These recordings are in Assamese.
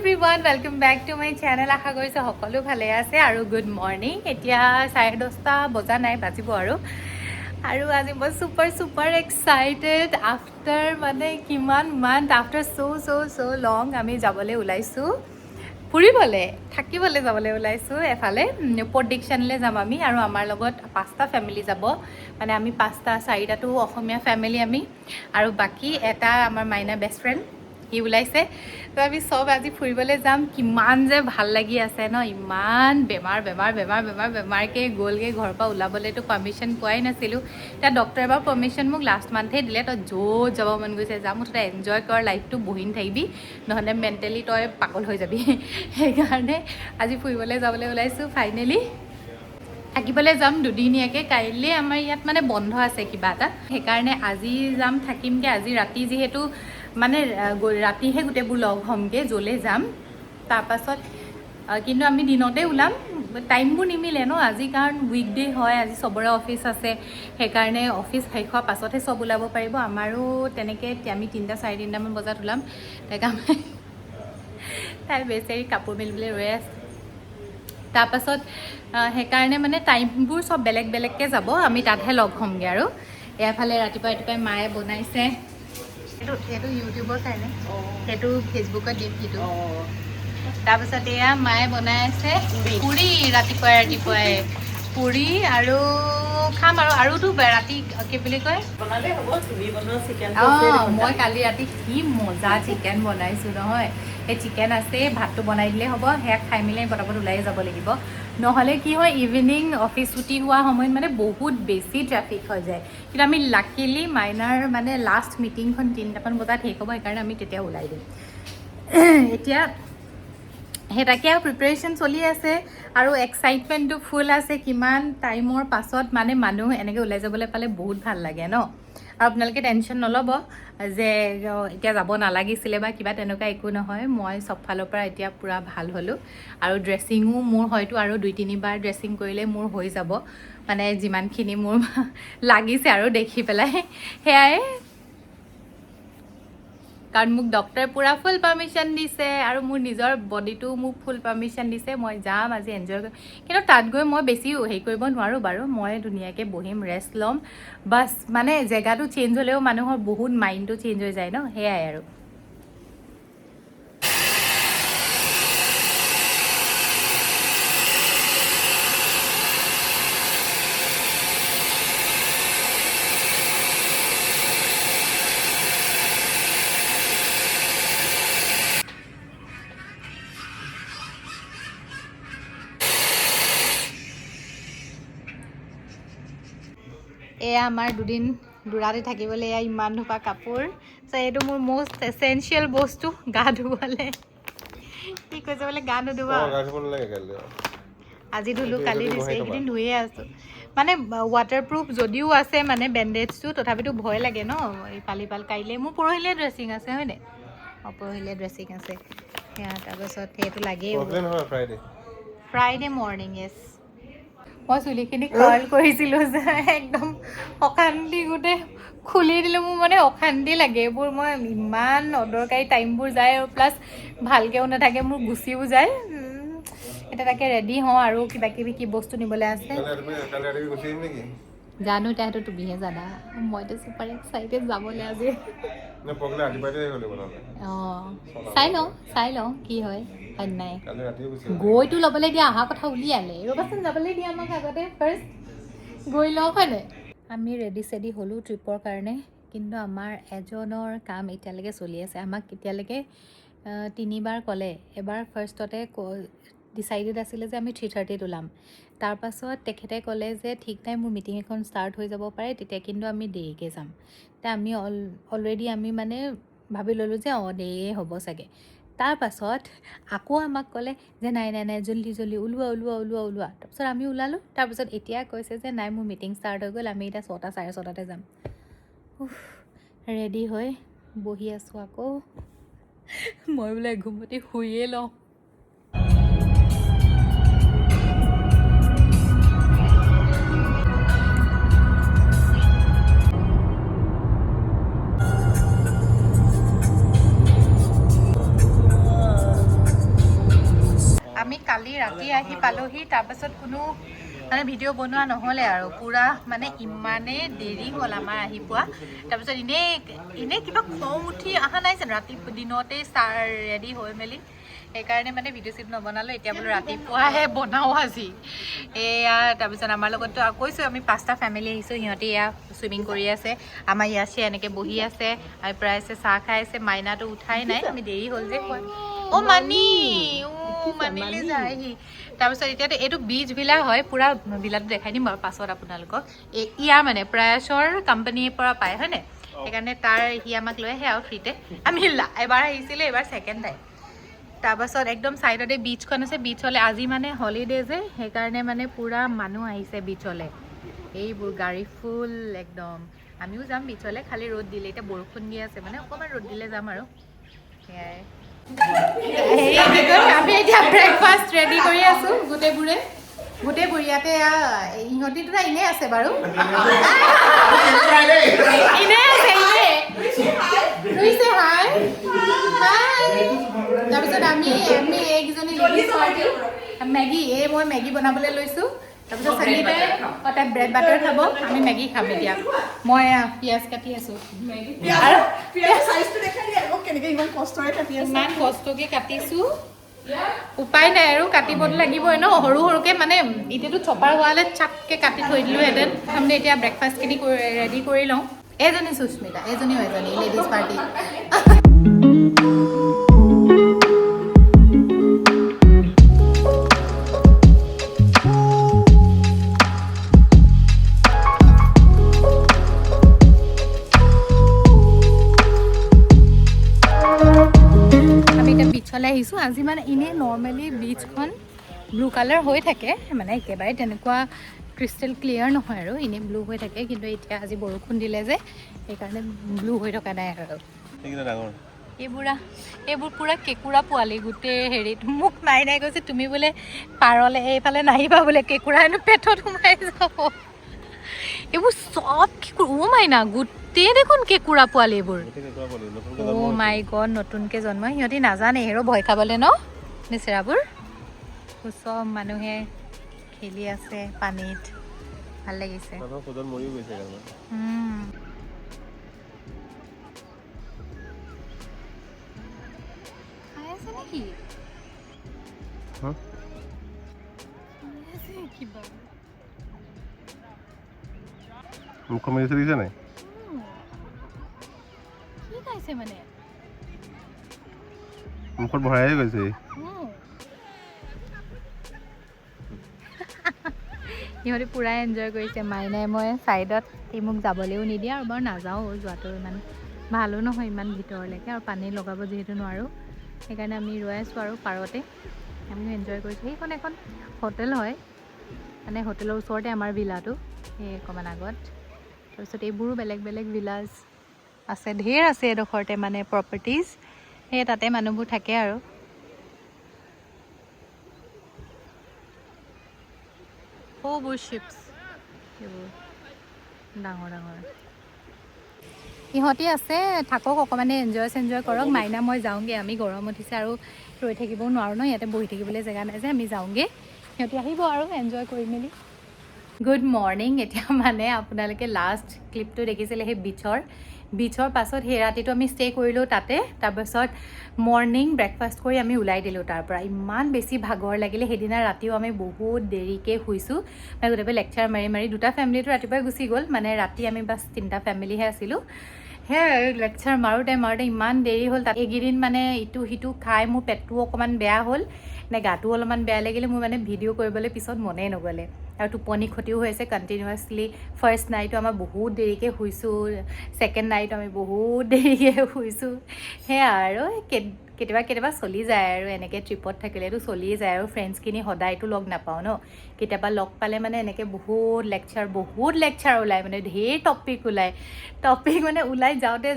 Everyone welcome back to my channel. আশা কৰিছোঁ সকলো ভালে আছে আৰু গুড মৰ্ণিং। এতিয়া 10:30 বজা নাই, বাজিব আৰু আজি মই ছুপাৰ এক্সাইটেড আফটাৰ মানে কিমান মান্থ আফটাৰ চ' লং আমি যাবলৈ ওলাইছোঁ, ফুৰিবলৈ থাকিবলৈ যাবলৈ ওলাইছোঁ। এফালে প্ৰডিকশ্যনলৈ যাম আমি, আৰু আমাৰ লগত 5টা ফেমিলি যাব। মানে আমি 4টাতো অসমীয়া ফেমিলি আমি, আৰু বাকী এটা আমাৰ মাইনা বেষ্ট ফ্ৰেণ্ড সি ওলাইছে। তো আমি চব আজি ফুৰিবলৈ যাম। কিমান যে ভাল লাগি আছে ন, ইমান বেমাৰকৈ গ'লগৈ। ঘৰৰ পৰা ওলাবলৈতো পাৰ্মিশ্যন পোৱাই নাছিলোঁ। এতিয়া ডক্টৰে বাৰু পাৰ্মিশ্যন মোক লাষ্ট মান্থে দিলে, তই য'ত যাব মন গৈছে যাম, মুঠতে এনজয় কৰ লাইফটো, বহি নাথাকিবি, নহ'লে মেণ্টেলি তই পাগল হৈ যাবি। সেইকাৰণে আজি ফুৰিবলৈ যাবলৈ ওলাইছোঁ। ফাইনেলি থাকিবলৈ যাম দুদিনীয়াকৈ। কাইলৈ আমাৰ ইয়াত মানে বন্ধ আছে কিবা এটা, সেইকাৰণে আজি যাম, থাকিমগৈ। আজি ৰাতি যিহেতু মানে ৰাতিহে গোটেইবোৰ লগ হ'মগৈ য'লৈ যাম। তাৰপাছত কিন্তু আমি দিনতে ওলাম, টাইমবোৰ নিমিলে ন আজি, কাৰণ উইকডে হয়, আজি চবৰে অফিচ আছে। সেইকাৰণে অফিচ শেষ হোৱাৰ পাছতহে চব ওলাব পাৰিব। আমাৰো তেনেকৈ আমি 3-3:30 বজাত ওলাম। তাই বেচেৰি কাপোৰ মেলিবলৈ ৰৈ আছে। তাৰপাছত সেইকাৰণে মানে টাইমবোৰ চব বেলেগকৈ যাব, আমি তাতহে লগ হ'মগৈ। আৰু এফালে ৰাতিপুৱাই মায়ে বনাইছে, সেইটো ইউটিউবৰ কাৰণে, সেইটো ফেচবুকত দিম সেইটো। তাৰপিছত এয়া মায়ে বনাই আছে পুৰি, ৰাতিপুৱাই পুৰি, আৰু খাম। আৰুতো ৰাতি কি বুলি কয়, মই কালি ৰাতি কি মজা চিকেন বনাইছোঁ নহয়। সেই চিকেন আছে, ভাতটো বনাই দিলেই হ'ব। সেয়া খাই মেলি পটাপট ওলাই যাব লাগিব। নহ'লে কি হয়, ইভিনিং অফিচ ছুটি হোৱা সময়ত মানে বহুত বেছি ট্ৰেফিক হৈ যায়। কিন্তু আমি লাকিলি মাইনাৰ মানে লাষ্ট মিটিংখন 3টামান বজাত শেষ হ'ব, সেইকাৰণে আমি তেতিয়া ওলাই দিম। এতিয়া সেই তাকে আৰু প্ৰিপেৰেশ্যন চলি আছে, আৰু এক্সাইটমেণ্টটো ফুল আছে। কিমান টাইমৰ পাছত মানে মানুহ এনেকৈ ওলাই যাবলৈ পালে বহুত ভাল লাগে ন। আৰু আপোনালোকে টেনশ্যন নল'ব যে এতিয়া যাব নালাগিছিলে বা কিবা, তেনেকুৱা একো নহয়। মই চব ফালৰ পৰা এতিয়া পূৰা ভাল হ'লোঁ, আৰু ড্ৰেছিঙো মোৰ হয়তো আৰু 2-3 বাৰ ড্ৰেছিং কৰিলে মোৰ হৈ যাব, মানে যিমানখিনি মোৰ লাগিছে আৰু দেখি পেলাই। সেয়াই, কাৰণ মোক ডক্টৰে পূৰা ফুল পাৰ্মিশ্যন দিছে, আৰু মোৰ নিজৰ বডিটো মোক ফুল পাৰ্মিশ্যন দিছে। মই যাম আজি, এনজয় কৰিম। কিন্তু তাত গৈ মই বেছি হেৰি কৰিব নোৱাৰোঁ বাৰু। মই ধুনীয়াকৈ বহিম, ৰেষ্ট ল'ম বাছ। মানে জেগাটো চেঞ্জ হ'লেও মানুহৰ বহুত মাইণ্ডটো চেঞ্জ হৈ যায় ন, সেয়াই আৰু। এয়া আমাৰ দুৰাতি থাকিবলৈ এয়া ইমান ধোপা কাপোৰ। এইটো মোৰ মষ্ট এচেঞ্চিয়েল বস্তু গা ধুবলৈ। কি কৈছে বোলে গা নুধুবা? আজি ধুলোঁ, কালি ধুইছোঁ, এইকেইদিন ধুয়ে আছোঁ। মানে ৱাটাৰপ্ৰুফ যদিও আছে মানে বেণ্ডেজটো, তথাপিতো ভয় লাগে ন ইফাল। কাইলৈ মোৰ পৰহিলৈ ড্ৰেছিং আছে, হয়নে? পৰহিলৈ ড্ৰেছিং আছে সেয়া। তাৰপাছত সেইটো লাগেই, ফ্ৰাইডে মৰ্ণিং। য়েছ, মই চুলিখিনি কাৰ্ল কৰিছিলোঁ যে একদম অশান্তি, গোটেই খুলি দিলোঁ। মোৰ মানে অশান্তি লাগে এইবোৰ। মই ইমান অদৰকাৰী টাইমবোৰ যায়, আৰু প্লাছ ভালকৈও নাথাকে, মোৰ গুচিও যায়। এতিয়া তাকে ৰেডি হওঁ, আৰু কিবাকিবি কি বস্তু নিবলৈ আছে জানো, এতিয়া সেইটো তুমিহে জানা। মইতো ছুপাৰ এক্সাইটেড যাবলৈ আজি। অঁ, চাই লওঁ কি হয়। নাই গৈতো ল'বলৈ দিয়া, অহা কথা উলিয়ালে। ৰ'বাচোন, যাবলৈ দিয়া আমাক আগতে, ফাৰ্ষ্ট গৈ লওঁ, হয়নে? আমি ৰেডি হ'লোঁ ট্ৰিপৰ কাৰণে, কিন্তু আমাৰ এজনৰ কাম এতিয়ালৈকে চলি আছে। আমাক এতিয়ালৈকে 3 বাৰ ক'লে। এবাৰ ফাৰ্ষ্টতে ডিচাইডেড আছিলে যে আমি 3:30ত ওলাম। তাৰপাছত তেখেতে ক'লে যে ঠিক নাই, মোৰ মিটিং এখন ষ্টাৰ্ট হৈ যাব পাৰে, তেতিয়া কিন্তু আমি দেৰিকৈ যাম। তেতিয়া আমি অলৰেডি আমি মানে ভাবি ল'লোঁ যে দেৰিয়ে হ'ব চাগে। তাৰপাছত আকৌ আমাক ক'লে যে নাই, জল্দি ওলোৱা। তাৰপিছত আমি ওলালোঁ। তাৰপিছত এতিয়া কৈছে যে নাই, মোৰ মিটিং ষ্টাৰ্ট হৈ গ'ল, আমি এতিয়া 6:00-6:30তে যাম। ৰেডি হৈ বহি আছোঁ আকৌ। মই বোলে ঘুমতি শুইয়ে লওঁ। কালি ৰাতি আহি পালোহি তাৰপাছত কোনো মানে ভিডিঅ' বনোৱা নহ'লে আৰু পূৰা মানে ইমানেই দেৰি হ'ল আমাৰ আহি পোৱা তাৰপিছত এনেই কিবা খং উঠি অহা নাই জানো ৰাতি দিনতেই ৰেডি হৈ মেলি সেইকাৰণে মানে ভিডিঅ' চিডিঅ' নবনালোঁ এতিয়া বোলো ৰাতিপুৱাহে বনাওঁ আজি এয়া তাৰপিছত আমাৰ লগততো কৈছোঁ আমি 5টা ফেমিলি আহিছোঁ সিহঁতে এয়া চুইমিং কৰি আছে আমাৰ ইয়াছে এনেকৈ বহি আছে আৰু প্ৰায় চাহ খাই আছে মাইনাটো উঠাই নাই আমি দেৰি হ'ল যে অ' মানিলে যায়হি তাৰপিছত এতিয়াতো এইটো বীজ ভিলা হয় পূৰা ভিলাটো দেখাই দিম বাৰু পাছত আপোনালোকক ইয়াৰ মানে প্ৰয়াসৰ কোম্পানীৰ পৰা পায় হয়নে সেইকাৰণে সি আমাক লৈ আহে আৰু ফ্ৰীতে আমি এবাৰ আহিছিলোঁ এইবাৰ ছেকেণ্ড টাইম তাৰপাছত একদম ছাইডতে বিচখন আছে বিচলৈ আজি মানে হলিডে যে সেইকাৰণে মানে পূৰা মানুহ আহিছে বিচলৈ এইবোৰ গাড়ী ফুল একদম আমিও যাম বিচলৈ খালি ৰ'দ দিলে এতিয়া বৰষুণ দি আছে মানে অকণমান ৰ'দ দিলে যাম আৰু সেয়াই আমি এতিয়া ব্ৰেকফাষ্ট ৰেডি কৰি আছোঁ গোটেইবোৰে ইয়াতে ইহঁতিতো এনেই আছে বাৰু তাৰপিছত আমি এইকেইজনী মেগী মই মেগী বনাবলৈ লৈছোঁ তাৰপিছত সংগীতাই তাই ব্ৰেড বাটাৰ খাব আমি মেগী খাম এতিয়া মই পিঁয়াজ কাটি আছোঁ ইমান কষ্টকৈ কাটিছোঁ উপায় নাই আৰু কাটিব লাগিবই ন সৰুকৈ মানে এতিয়াতো চপাৰ হোৱালে চাপকৈ কাটি থৈ দিলোঁহেঁতেন তাৰমানে এতিয়া ব্ৰেকফাষ্টখিনি ৰেডি কৰি লওঁ এজনী সুস্মিতা এজনী লেডিজ পাৰ্টি আহিছোঁ আজি মানে এনেই নৰ্মেলি বিচখন ব্লু কালাৰ হৈ থাকে মানে একেবাৰে তেনেকুৱা ক্ৰিষ্টেল ক্লিয়াৰ নহয় আৰু এনেই ব্লু হৈ থাকে কিন্তু এতিয়া আজি বৰষুণ দিলে যে সেইকাৰণে ব্লু হৈ থকা নাই আৰু এইবোৰ পূৰা কেঁকুৰা পোৱালি গোটেই হেৰিত মোক নাই কৈছে তুমি বোলে পাৰলৈ এইফালে নাহিবা বোলে কেঁকুৰা হেনো পেটত সোমাই যাব এইবোৰ চব মাইনা গোটেই দেখোন কেঁকুৰা পোৱালি এইবোৰ অ' মাই গড নতুনকৈ জন্ম সিহঁতি নাজানে হেৰ ভয় খাবলৈ ন নিচেৰাবোৰ চব মানুহে খেলি আছে পানীত ভাল লাগিছে খাই আছে নেকি কিবা মুখ মেলি চলিছে নাই কি খাইছে মানে মুখত ভৰাই গৈছে সিহঁতি পূৰা এনজয় কৰিছে মাইনাই মই ছাইডত সি মোক যাবলৈও নিদিয়ে আৰু বাৰু নাযাওঁ যোৱাটো ইমান ভালো নহয় ইমান ভিতৰলৈকে আৰু পানী লগাব যিহেতু নোৱাৰোঁ সেইকাৰণে আমি ৰৈ আছোঁ আৰু পাৰতে আমিও এনজয় কৰিছোঁ সেইখন এখন হোটেল হয় মানে হোটেলৰ ওচৰতে আমাৰ ভিলাটো সেই অকণমান আগত তাৰপিছত এইবোৰো বেলেগ বেলেগ ভিলাজ আছে ঢেৰ আছে এডোখৰতে মানে প্ৰপাৰ্টিজ সেই তাতে মানুহবোৰ থাকে আৰু সৌবোৰ শ্বিপছ এইবোৰ ডাঙৰ সিহঁতি আছে থাকক অকণমানে এনজয় কৰক মাইনা মই যাওঁগৈ আমি গৰম উঠিছে আৰু ৰৈ থাকিবও নোৱাৰোঁ ন ইয়াতে বহি থাকিবলৈ জেগা নাই যে আমি যাওঁগৈ সিহঁতি আহিব আৰু এনজয় কৰি মেলি গুড মৰ্ণিং এতিয়া মানে আপোনালোকে লাষ্ট ক্লিপটো দেখিছিলে সেই বিচৰ পাছত সেই ৰাতিটো আমি ষ্টে কৰিলোঁ তাতে তাৰপাছত মৰ্ণিং ব্ৰেকফাষ্ট কৰি আমি ওলাই দিলোঁ তাৰ পৰা ইমান বেছি ভাগৰ লাগিলে সেইদিনা ৰাতিও আমি বহুত দেৰিকৈ শুইছোঁ মানে গোটেই লেকচাৰ মাৰি দুটা ফেমিলিটো ৰাতিপুৱাই গুচি গ'ল মানে ৰাতি আমি বাছ 3টা ফেমিলিহে আছিলোঁ সেয়াই লেকচাৰ মাৰোঁতে ইমান দেৰি হ'ল তাত এইকেইদিন মানে ইটো সিটো খাই মোৰ পেটটো অকণমান বেয়া হ'ল নে গাটো অলপমান বেয়া লাগিলে মোৰ মানে ভিডিঅ' কৰিবলৈ পিছত মনেই নগ'লে আৰু টোপনি ক্ষতিও হৈ আছে কণ্টিনিউৱাছলি ফাৰ্ষ্ট নাইটো আমাৰ বহুত দেৰিকৈ শুইছোঁ ছেকেণ্ড নাইট আমি বহুত দেৰিকৈ শুইছোঁ সেয়া আৰু কেতিয়াবা চলি যায় আৰু এনেকৈ ট্ৰিপত থাকিলেতো চলিয়ে যায় আৰু ফ্ৰেণ্ডছখিনি সদায়তো লগ নাপাওঁ ন কেতিয়াবা লগ পালে মানে এনেকৈ বহুত লেকচাৰ ওলায় মানে ঢেৰ টপিক মানে ওলাই যাওঁতে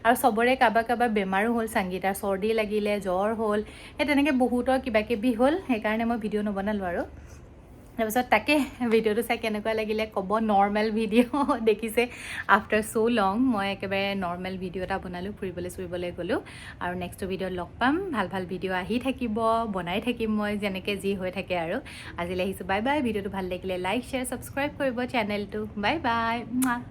আৰু চবৰে কাৰোবাৰ বেমাৰো হ'ল সংগীতাৰ চৰ্দি লাগিলে জ্বৰ হ'ল সেই তেনেকৈ বহুতৰ কিবাকিবি হ'ল সেইকাৰণে মই ভিডিঅ' নবনালোঁ আৰু তাৰপিছত তাকে ভিডিঅ'টো চাই কেনেকুৱা লাগিলে ক'ব নৰ্মেল ভিডিঅ' দেখিছে আফটাৰ ছ' লং মই একেবাৰে নৰ্মেল ভিডিঅ' এটা বনালোঁ ফুৰিবলৈ গ'লোঁ আৰু নেক্সট ভিডিঅ'ত লগ পাম ভাল ভাল ভিডিঅ' আহি থাকিব বনাই থাকিম মই যেনেকৈ যি হৈ থাকে আৰু আজিলৈ আহিছোঁ বাই বাই ভিডিঅ'টো ভাল লাগিলে লাইক শ্বেয়াৰ ছাবস্ক্ৰাইব কৰিব চেনেলটো বাই বাই